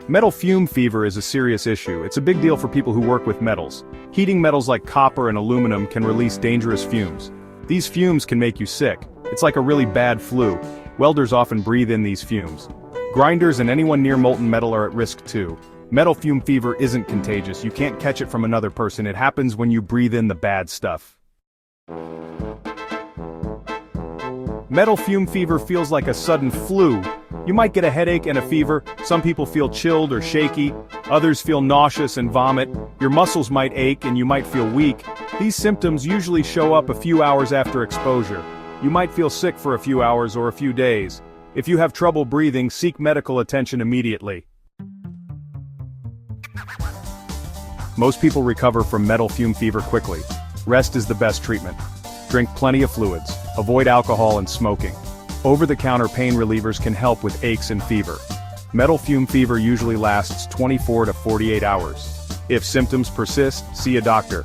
Metal fume fever is a serious issue. It's a big deal for people who work with metals. Heating metals like copper and aluminum can release dangerous fumes. These fumes can make you sick. It's like a really bad flu. Welders often breathe in these fumes. Grinders and anyone near molten metal are at risk too. Metal fume fever isn't contagious. You can't catch it from another person. It happens when you breathe in the bad stuff. Metal fume fever feels like a sudden flu. You might get a headache and a fever, some people feel chilled or shaky, others feel nauseous and vomit, your muscles might ache and you might feel weak. These symptoms usually show up a few hours after exposure. You might feel sick for a few hours or a few days. If you have trouble breathing, seek medical attention immediately. Most people recover from metal fume fever quickly. Rest is the best treatment. Drink plenty of fluids. Avoid alcohol and smoking. Over-the-counter pain relievers can help with aches and fever. Metal fume fever usually lasts 24 to 48 hours. If symptoms persist, see a doctor.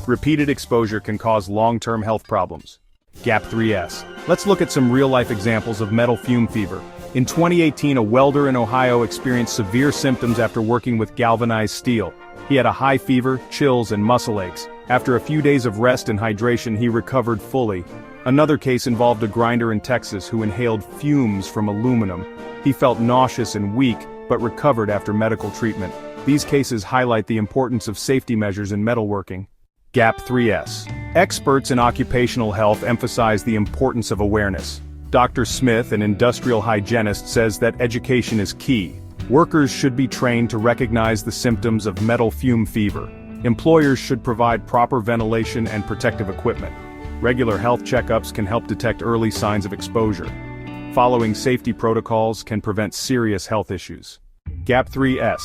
Repeated exposure can cause long-term health problems. Gap 3S. Let's look at some real-life examples of metal fume fever. In 2018, a welder in Ohio experienced severe symptoms after working with galvanized steel. He had a high fever, chills, and muscle aches. After a few days of rest and hydration, he recovered fully. Another case involved a grinder in Texas who inhaled fumes from aluminum. He felt nauseous and weak, but recovered after medical treatment. These cases highlight the importance of safety measures in metalworking. Gap 3S. Experts in occupational health emphasize the importance of awareness. Dr. Smith, an industrial hygienist, says that education is key. Workers should be trained to recognize the symptoms of metal fume fever. Employers should provide proper ventilation and protective equipment. Regular health checkups can help detect early signs of exposure. Following safety protocols can prevent serious health issues. Gap 3S.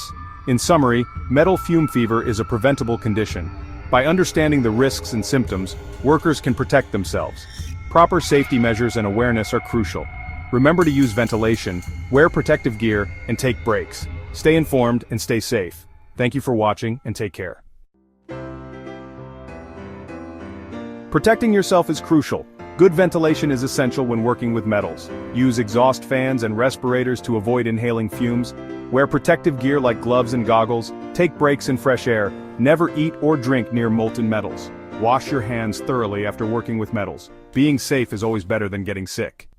In summary, metal fume fever is a preventable condition. By understanding the risks and symptoms, workers can protect themselves. Proper safety measures and awareness are crucial. Remember to use ventilation, wear protective gear, and take breaks. Stay informed and stay safe. Thank you for watching and take care. Protecting yourself is crucial. Good ventilation is essential when working with metals. Use exhaust fans and respirators to avoid inhaling fumes. Wear protective gear like gloves and goggles. Take breaks in fresh air. Never eat or drink near molten metals. Wash your hands thoroughly after working with metals. Being safe is always better than getting sick.